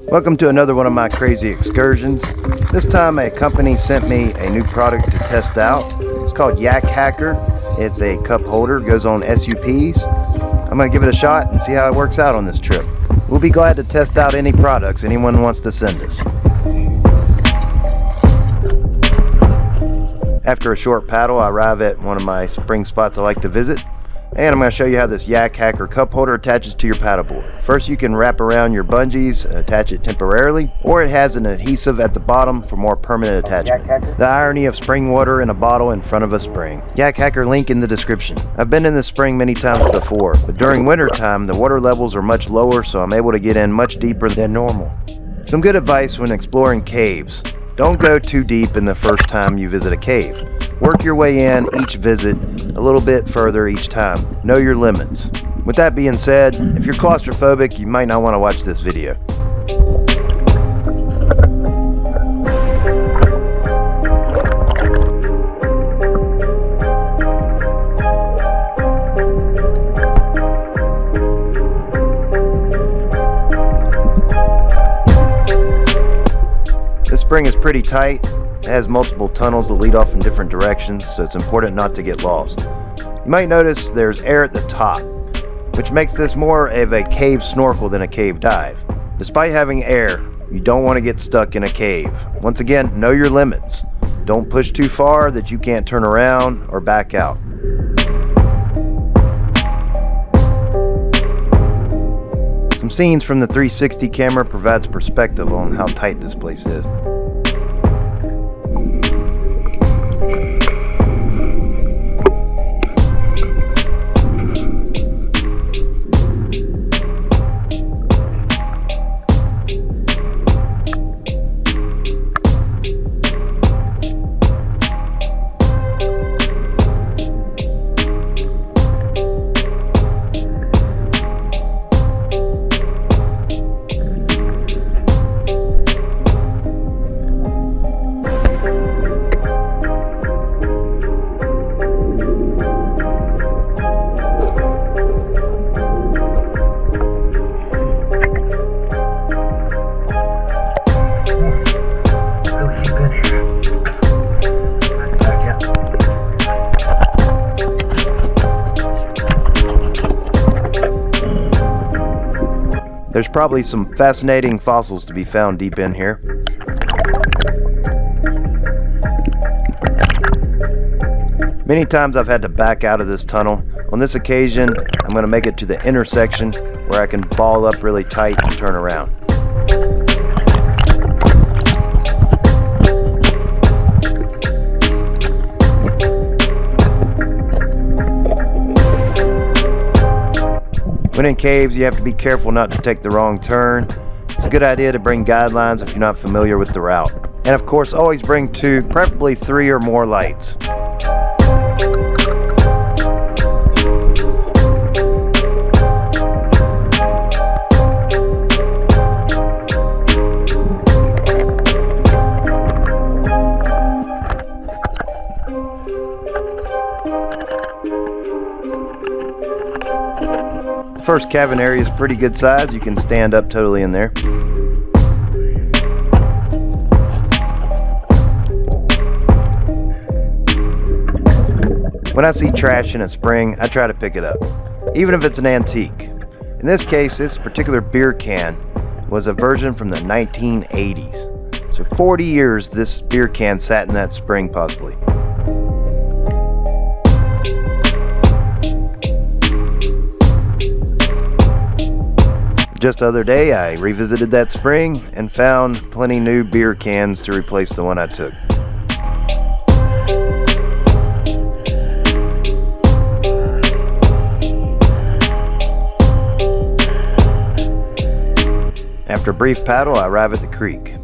Welcome to another one of my crazy excursions. This time a company sent me a new product to test out. It's called Yakhacker. It's a cup holder, goes on SUPs. I'm going to give it a shot and see how it works out on this trip. We'll be glad to test out any products anyone wants to send us. After a short paddle, I arrive at one of my spring spots I like to visit. And I'm going to show you how this Yakhacker cup holder attaches to your paddleboard. First, you can wrap around your bungees, attach it temporarily, or it has an adhesive at the bottom for more permanent attachment. The irony of spring water in a bottle in front of a spring. Yakhacker link in the description. I've been in this spring many times before, but during winter time, the water levels are much lower, so I'm able to get in much deeper than normal. Some good advice when exploring caves. Don't go too deep in the first time you visit a cave. Work your way in each visit a little bit further each time. Know your limits. With that being said, if you're claustrophobic, you might not want to watch this video. This spring is pretty tight. It has multiple tunnels that lead off in different directions, so it's important not to get lost. You might notice there's air at the top, which makes this more of a cave snorkel than a cave dive. Despite having air, you don't want to get stuck in a cave. Once again, know your limits. Don't push too far that you can't turn around or back out. Some scenes from the 360 camera provides perspective on how tight this place is. There's probably some fascinating fossils to be found deep in here. Many times I've had to back out of this tunnel. On this occasion, I'm going to make it to the intersection where I can ball up really tight and turn around. When in caves, you have to be careful not to take the wrong turn. It's a good idea to bring guidelines if you're not familiar with the route. And of course, always bring 2, preferably 3 or more lights. The first cabin area is pretty good size. You can stand up totally in there. When I see trash in a spring, I try to pick it up, even if it's an antique. In this case, this particular beer can was a version from the 1980s. So 40 years this beer can sat in that spring possibly. Just the other day, I revisited that spring and found plenty new beer cans to replace the one I took. After a brief paddle, I arrive at the creek.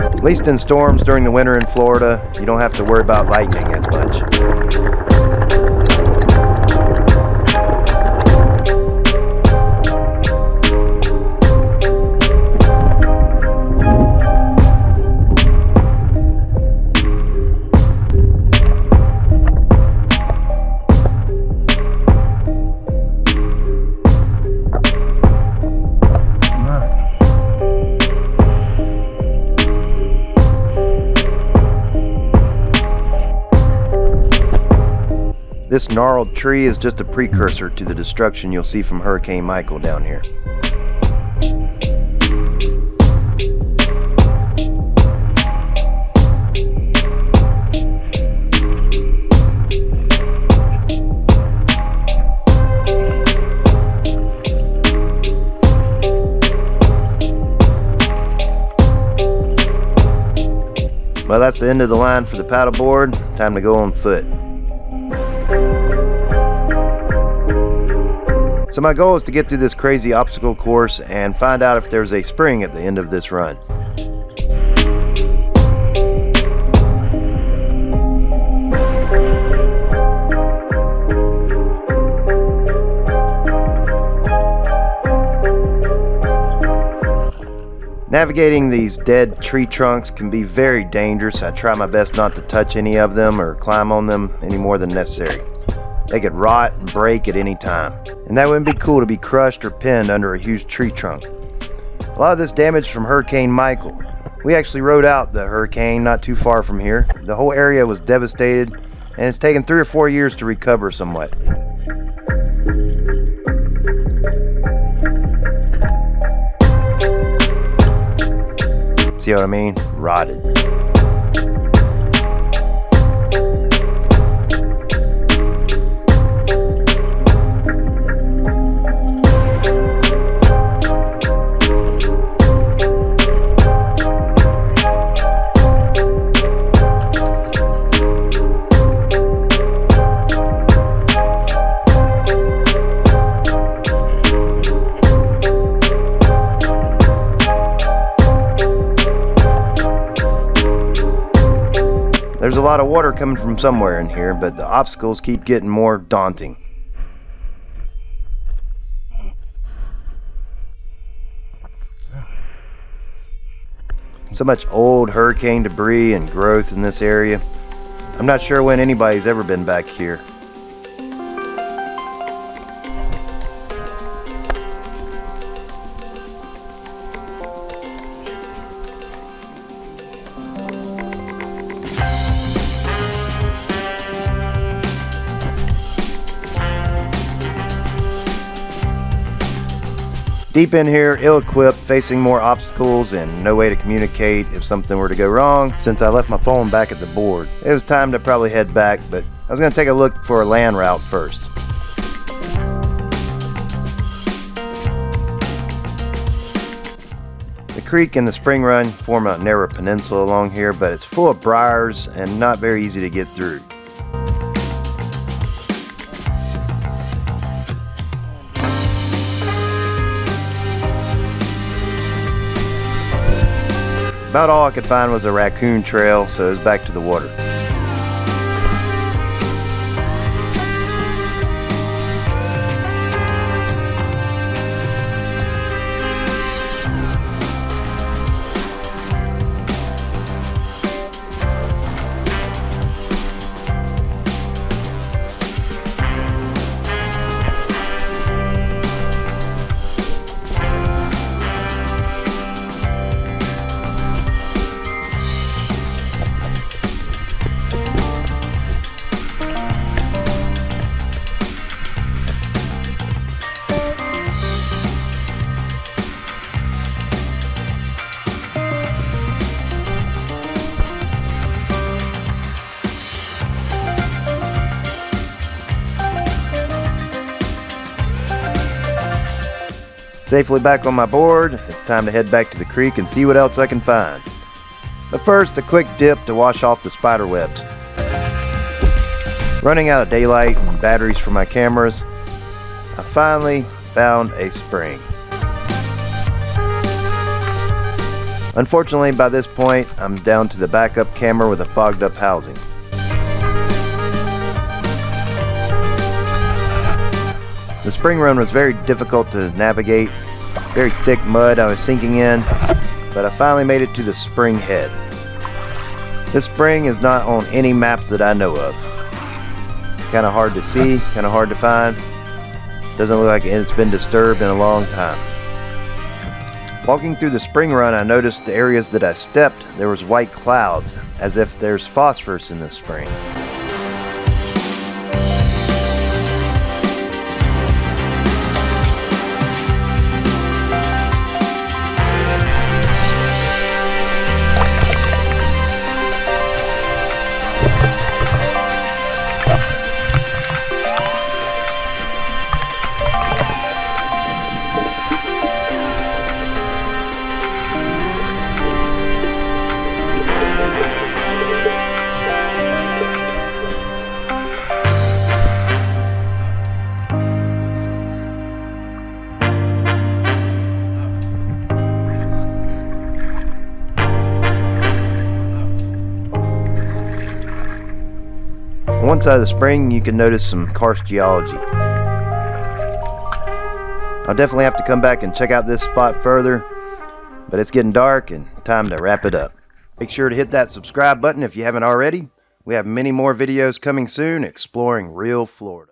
At least in storms during the winter in Florida, you don't have to worry about lightning as much. This gnarled tree is just a precursor to the destruction you'll see from Hurricane Michael down here. Well, that's the end of the line for the paddleboard. Time to go on foot. So my goal is to get through this crazy obstacle course and find out if there's a spring at the end of this run. Navigating these dead tree trunks can be very dangerous. I try my best not to touch any of them or climb on them any more than necessary. They could rot and break at any time, and that wouldn't be cool to be crushed or pinned under a huge tree trunk. A lot of this damage from Hurricane Michael. We actually rode out the hurricane not too far from here. The whole area was devastated, and it's taken 3 or 4 years to recover somewhat. See what I mean? Rotted. There's a lot of water coming from somewhere in here, but the obstacles keep getting more daunting. So much old hurricane debris and growth in this area. I'm not sure when anybody's ever been back here. Deep in here, ill-equipped, facing more obstacles and no way to communicate if something were to go wrong. Since I left my phone back at the board, it was time to probably head back, but I was going to take a look for a land route first. The creek and the spring run form a narrow peninsula along here, but it's full of briars and not very easy to get through. About all I could find was a raccoon trail, so it was back to the water. Safely back on my board, it's time to head back to the creek and see what else I can find. But first, a quick dip to wash off the spider webs. Running out of daylight and batteries for my cameras, I finally found a spring. Unfortunately, by this point, I'm down to the backup camera with a fogged up housing. The spring run was very difficult to navigate, very thick mud I was sinking in, but I finally made it to the spring head. This spring is not on any maps that I know of. It's kind of hard to see, kind of hard to find. Doesn't look like it's been disturbed in a long time. Walking through the spring run, I noticed the areas that I stepped, there was white clouds, as if there's phosphorus in this spring. one side of the spring you can notice some karst geology. I'll definitely have to come back and check out this spot further, but it's getting dark and time to wrap it up. Make sure to hit that subscribe button if you haven't already. We have many more videos coming soon exploring real Florida.